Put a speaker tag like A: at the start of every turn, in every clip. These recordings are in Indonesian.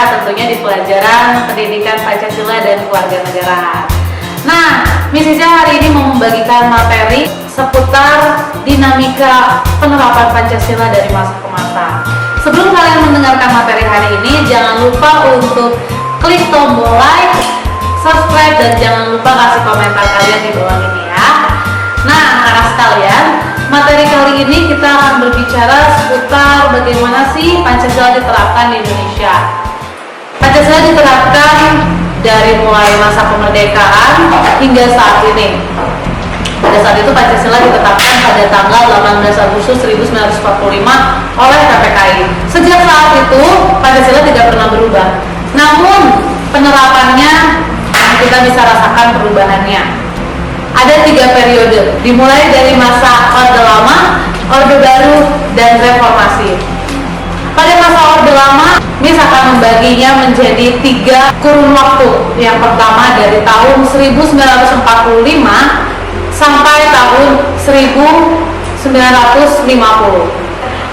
A: tentunya di pelajaran pendidikan Pancasila dan Kewarganegaraan. Nah, Miss Ica hari ini mau membagikan materi seputar dinamika penerapan Pancasila dari masa ke masa. Sebelum kalian mendengarkan materi hari ini, jangan lupa untuk klik tombol like, subscribe, dan jangan lupa kasih komentar kalian di bawah ini ya. Nah, anak sekalian, materi kali ini kita akan berbicara seputar bagaimana sih Pancasila diterapkan di Indonesia. Pancasila diterapkan dari mulai masa kemerdekaan hingga saat ini. Pada saat itu Pancasila ditetapkan pada tanggal 18 Agustus 1945 oleh KPKI. Sejak saat itu Pancasila tidak pernah berubah. Namun penerapannya kita bisa rasakan perubahannya. Ada 3 periode, dimulai dari masa Orde Lama, Orde Baru, dan Reformasi. Pada masa Orde Lama, Miss akan membaginya menjadi 3 kurun waktu. Yang pertama dari tahun 1945 sampai tahun 1950.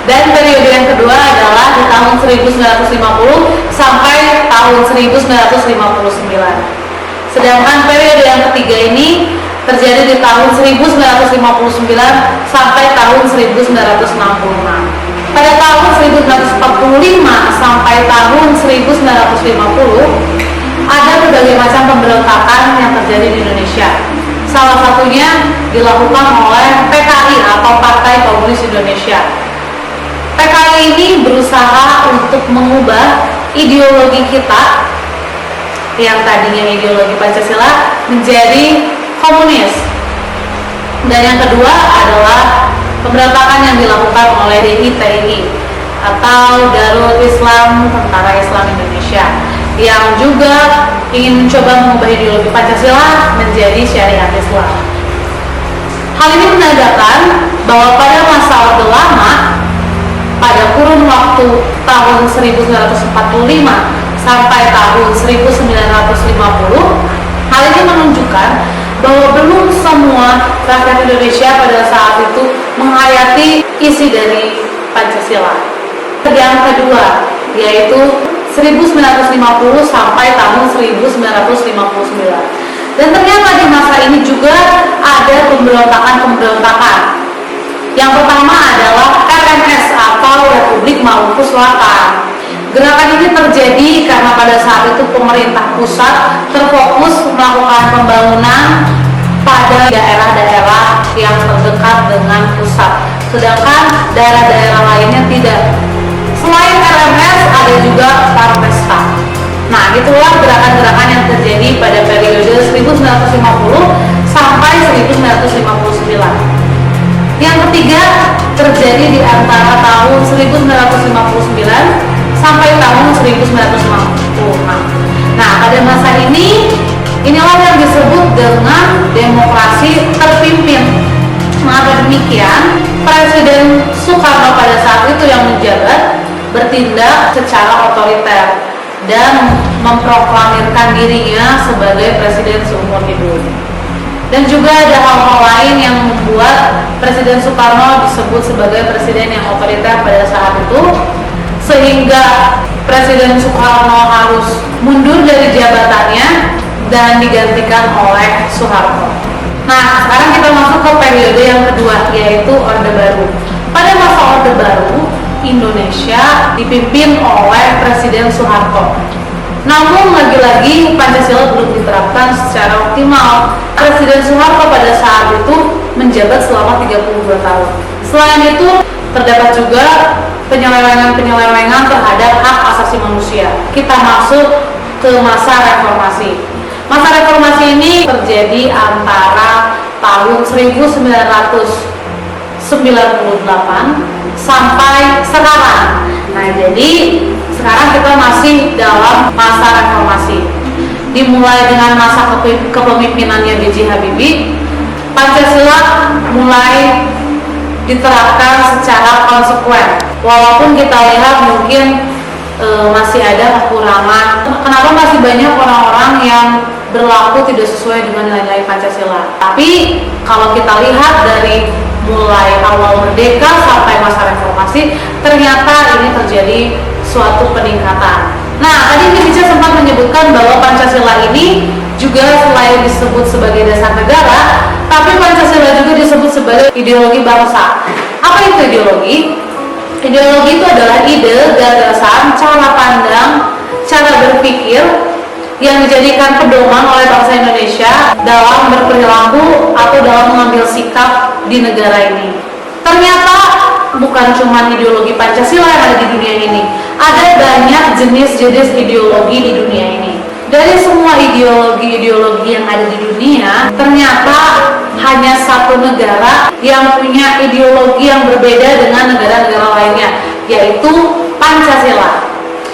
A: Dan periode yang kedua adalah di tahun 1950 sampai tahun 1959. Sedangkan periode yang ketiga ini terjadi di tahun 1959 sampai tahun 1966. Pada tahun 1945 sampai tahun 1950 ada berbagai macam pemberontakan yang terjadi di Indonesia. Salah satunya dilakukan oleh PKI atau Partai Komunis Indonesia. PKI ini berusaha untuk mengubah ideologi kita yang tadinya ideologi Pancasila menjadi komunis. Dan yang kedua adalah pemberontakan yang dilakukan oleh DITI atau Darul Islam Tentara Islam Indonesia yang juga ingin mencoba mengubah ideologi Pancasila menjadi syariat Islam. Hal ini menandakan bahwa pada masa Orde Lama, pada kurun waktu tahun 1945 sampai tahun 1950, hal ini menunjukkan bahwa belum semua rakyat Indonesia pada saat itu menghayati isi dari Pancasila. Yang kedua yaitu 1950 sampai tahun 1959. Dan ternyata di masa ini juga ada pemberontakan-pemberontakan. Yang pertama adalah RMS atau Republik Maluku Selatan. Gerakan ini terjadi karena pada saat itu pemerintah pusat terfokus melakukan pembangunan pada daerah-daerah yang terdekat dengan pusat, sedangkan daerah-daerah lainnya tidak. Selain RMS ada juga Parpesta. Nah, itulah gerakan-gerakan yang terjadi pada periode 1950 sampai 1959. Yang ketiga terjadi di antara tahun 1959 sampai tahun 1956. Nah, pada masa ini inilah yang disebut dengan demokrasi terpimpin. Mengapa demikian? Presiden Soekarno pada saat itu yang menjabat bertindak secara otoriter dan memproklamirkan dirinya sebagai presiden seumur hidup. Dan juga ada hal-hal lain yang membuat Presiden Soekarno disebut sebagai presiden yang otoriter pada saat itu, sehingga Presiden Soekarno harus mundur dari jabatannya dan digantikan oleh Soeharto. Nah, sekarang kita masuk ke periode yang kedua, yaitu Orde Baru. Pada masa Orde Baru, Indonesia dipimpin oleh Presiden Soeharto. Namun lagi-lagi Pancasila belum diterapkan secara optimal. Presiden Soeharto pada saat itu menjabat selama 32 tahun. Selain itu, terdapat juga penyelewengan-penyelewengan terhadap hak asasi manusia. Kita masuk ke masa reformasi. Masa reformasi ini terjadi antara tahun 1998 sampai sekarang. Nah, jadi sekarang kita masih dalam masa reformasi. Dimulai dengan masa kepemimpinannya B.J. Habibie, Pancasila mulai diterapkan secara konsekuen. Walaupun kita lihat mungkin masih ada kekurangan. Kenapa masih banyak orang-orang yang berlaku tidak sesuai dengan nilai-nilai Pancasila? Tapi kalau kita lihat dari mulai awal merdeka sampai masa reformasi, ternyata ini terjadi suatu peningkatan. Nah, tadi Indonesia sempat menyebutkan bahwa Pancasila ini juga selain disebut sebagai dasar negara, tapi Pancasila juga disebut sebagai ideologi bangsa. Apa itu ideologi? Ideologi itu adalah ide, gagasan, cara pandang, cara berpikir yang dijadikan pedoman oleh bangsa Indonesia dalam berperilaku atau dalam mengambil sikap di negara ini. Ternyata bukan cuma ideologi Pancasila yang ada di dunia ini, ada banyak jenis-jenis ideologi di dunia ini. Dari semua ideologi-ideologi yang ada di dunia, ternyata hanya satu negara yang punya ideologi yang berbeda dengan negara-negara lainnya, yaitu Pancasila.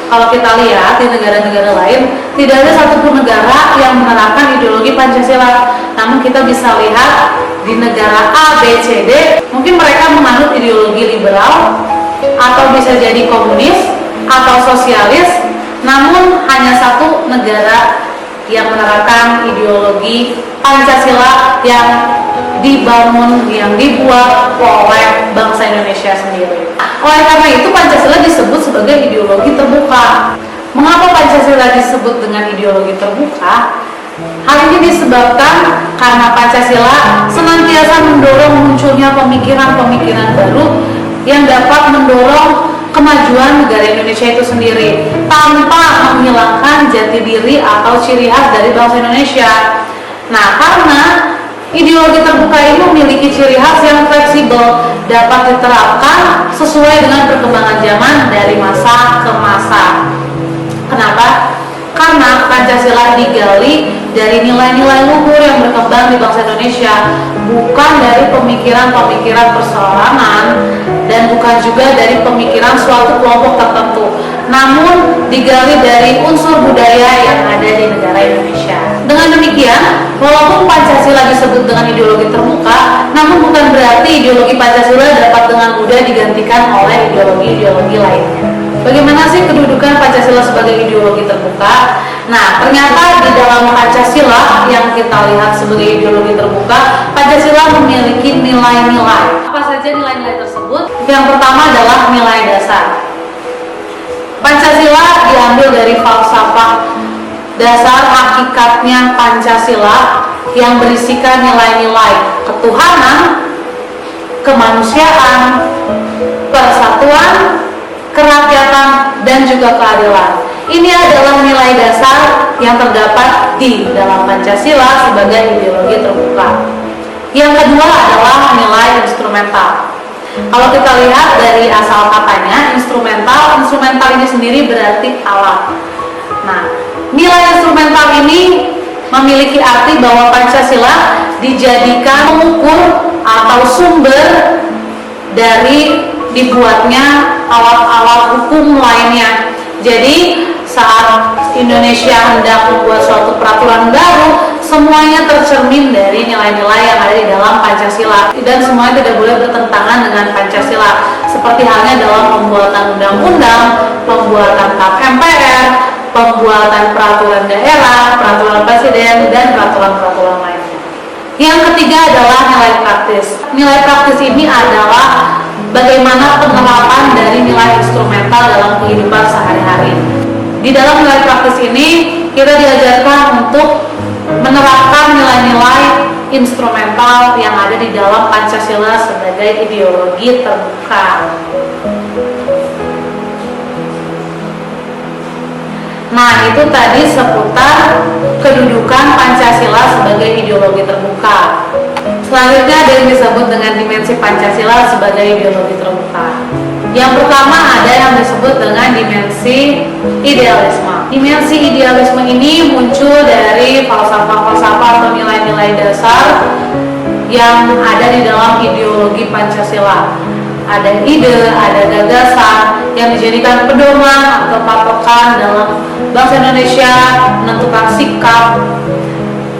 A: Kalau kita lihat di negara-negara lain, tidak ada satupun negara yang menerapkan ideologi Pancasila. Namun kita bisa lihat di negara A, B, C, D, mungkin mereka menganut ideologi liberal, atau bisa jadi komunis, atau sosialis. Namun hanya satu negara yang menerapkan ideologi Pancasila yang dibangun, yang dibuat oleh bangsa Indonesia sendiri. Oleh karena itu Pancasila disebut sebagai ideologi terbuka. Mengapa Pancasila disebut dengan ideologi terbuka? Hal ini disebabkan karena Pancasila senantiasa mendorong munculnya pemikiran-pemikiran baru yang dapat mendorong kemajuan negara Indonesia itu sendiri tanpa menghilangkan jati diri atau ciri khas dari bangsa Indonesia. Nah, karena ideologi terbuka ini memiliki ciri khas yang fleksibel, dapat diterapkan sesuai dengan perkembangan zaman dari masa ke masa. Kenapa? Karena Pancasila digali dari nilai-nilai luhur yang berkembang di bangsa Indonesia, bukan dari pemikiran-pemikiran perseorangan dan bukan juga dari pemikiran suatu kelompok tertentu, namun digali dari unsur budaya yang ada di negara Indonesia. Dengan demikian, walaupun Pancasila disebut dengan ideologi terbuka, namun bukan berarti ideologi Pancasila dapat dengan mudah digantikan oleh ideologi-ideologi lainnya. Bagaimana sih kedudukan Pancasila sebagai ideologi terbuka? Nah, ternyata di dalam Pancasila yang kita lihat sebagai ideologi terbuka, Pancasila memiliki nilai-nilai. Apa saja nilai-nilai tersebut? Yang pertama adalah nilai dasar. Pancasila diambil dari falsafah dasar hakikatnya Pancasila yang berisikan nilai-nilai ketuhanan, kemanusiaan, persatuan, kerakyatan, dan juga keadilan. Ini adalah nilai dasar yang terdapat di dalam Pancasila sebagai ideologi terbuka. Yang kedua adalah nilai instrumental. Kalau kita lihat dari asal katanya, instrumental ini sendiri berarti alat. Nah, nilai instrumental ini memiliki arti bahwa Pancasila dijadikan pengukur atau sumber dari dibuatnya alat-alat hukum lainnya. Jadi saat Indonesia hendak membuat suatu peraturan baru, semuanya tercermin dari nilai-nilai yang ada di dalam Pancasila dan semuanya tidak boleh bertentangan dengan Pancasila, seperti halnya dalam pembuatan undang-undang, pembuatan TAP MPR, pembuatan peraturan daerah, peraturan presiden, dan peraturan-peraturan lainnya. Yang ketiga adalah nilai praktis. Nilai praktis ini adalah bagaimana penerapan dari nilai instrumental dalam kehidupan sehari-hari. Di dalam nilai praktis ini, kita diajarkan untuk menerapkan nilai-nilai instrumental yang ada di dalam Pancasila sebagai ideologi terbuka. Nah, itu tadi seputar kedudukan Pancasila sebagai ideologi terbuka. Selanjutnya ada yang disebut dengan dimensi Pancasila sebagai ideologi terbuka. Yang pertama ada yang disebut dengan dimensi idealisme. Dimensi idealisme ini muncul dari falsafah-falsafah atau nilai-nilai dasar yang ada di dalam ideologi Pancasila. Ada ide, ada gagasan yang dijadikan pedoman atau patokan dalam bangsa Indonesia menentukan sikap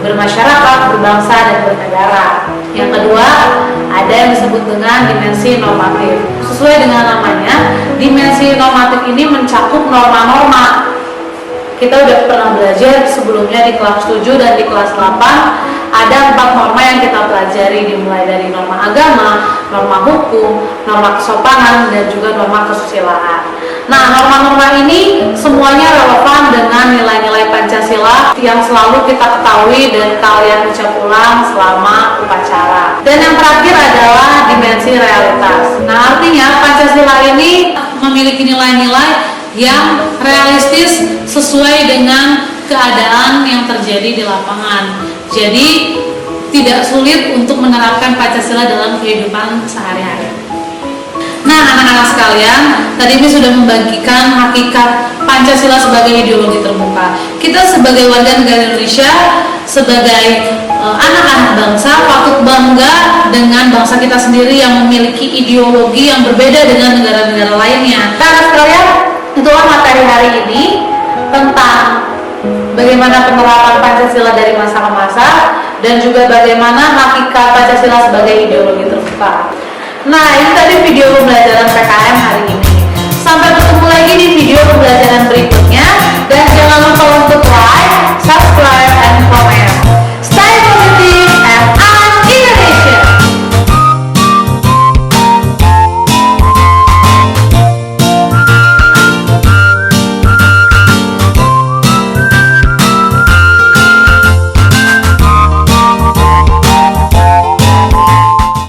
A: bermasyarakat, berbangsa, dan bernegara. Yang kedua, ada yang disebut dengan dimensi normatif. Sesuai dengan namanya, dimensi normatif ini mencakup norma-norma. Kita udah pernah belajar sebelumnya di kelas 7 dan di kelas 8, ada 4 norma yang kita pelajari, dimulai dari norma agama, norma hukum, norma kesopanan, dan juga norma kesusilaan. Nah, norma-norma ini semuanya relevan dengan nilai-nilai Pancasila yang selalu kita ketahui dan kalian ucap ulang selama upacara. Dan yang terakhir adalah dimensi realitas. Nah, artinya Pancasila ini memiliki nilai-nilai yang realistis sesuai dengan keadaan yang terjadi di lapangan. Jadi tidak sulit untuk menerapkan Pancasila dalam kehidupan sehari-hari. Nah, anak-anak sekalian, tadi ini sudah membagikan hakikat Pancasila sebagai ideologi terbuka. Kita sebagai warga negara Indonesia, sebagai anak-anak bangsa, patut bangga dengan bangsa kita sendiri yang memiliki ideologi yang berbeda dengan negara-negara lainnya. Nah, anak sekalian, itulah materi hari ini tentang bagaimana penerapan Pancasila dari masa ke masa dan juga bagaimana hakikat Pancasila sebagai ideologi terbuka. Nah, ini tadi video pembelajaran